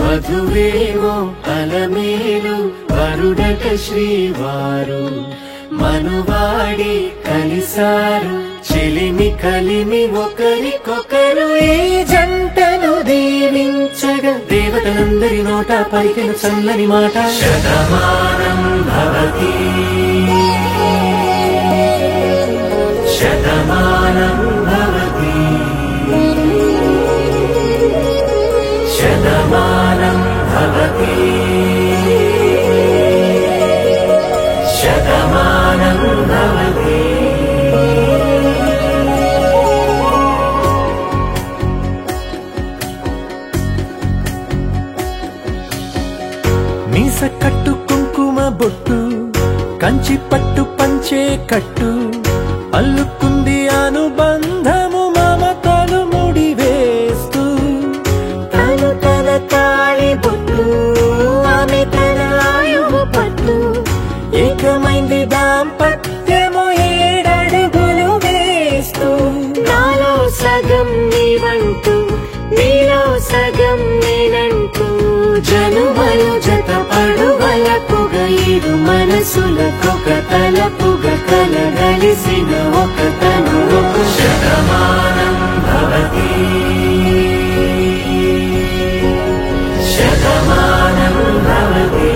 వధువేమో అలమేలు వరుడట శ్రీవారు మనువాడి కలిసారు చెలిమి కలిమి ఒకరికొకరు ఈ జంటను దీవించగా దేవతలందరి నోట పలికిన చల్లని మాట శతమానం భవతి శతమానం భవతి శతమానం భవతి శతమానం భవతి మీస కట్టు కుంకుమ బొట్టు కంచి పట్టు పంచే కట్టు అల్లుకుంది అనుబంధము మమతలు ముడివేస్తూ తను తన తాళి బొట్టు ఆమె తన ఆయువు పట్టు ఏకమైంది దాంపత్యము 7 అడుగులు వేస్తూ నాలో సగం నీవంటూ నీలో సగం నేనంటూ జనుమలు జత పడువలపుగ ఇరు మనసులకొక తలపుగ కలగలిసిన ఒక తను శతమానం భవతి శతమానం భవతి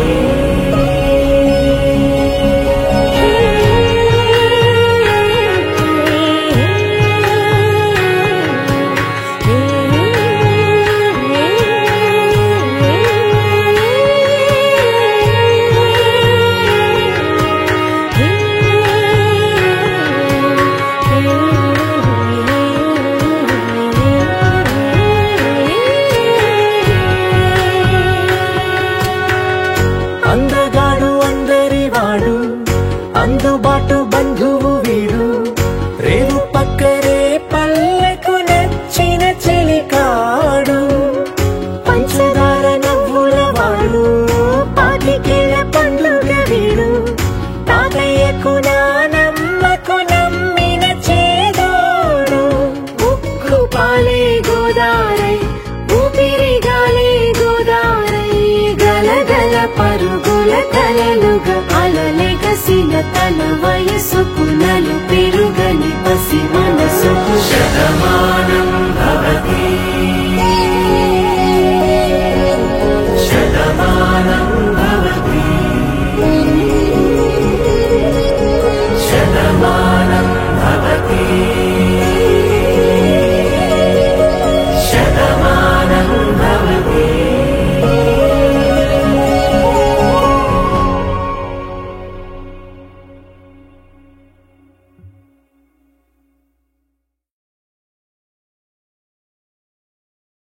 అందగాడు అందరివాడు అందుబాటు బంధువు వీడు రేవు పక్కరే పల్లెకు నచ్చిన చెలికాడు పంచదార నవ్వుల వాడు పాటికేల పండుగ వీడు తాతయ్యకు నానమ్మకు నమ్మిన చేదోడు ఉక్కు పాలే గోదారై ఊపిరి గాలే గోదారై గలగల పరుగుల కలలుగా అలలెగసిన తన వయసుకు నలు పెరుగని పసి మనసుకు శతమానం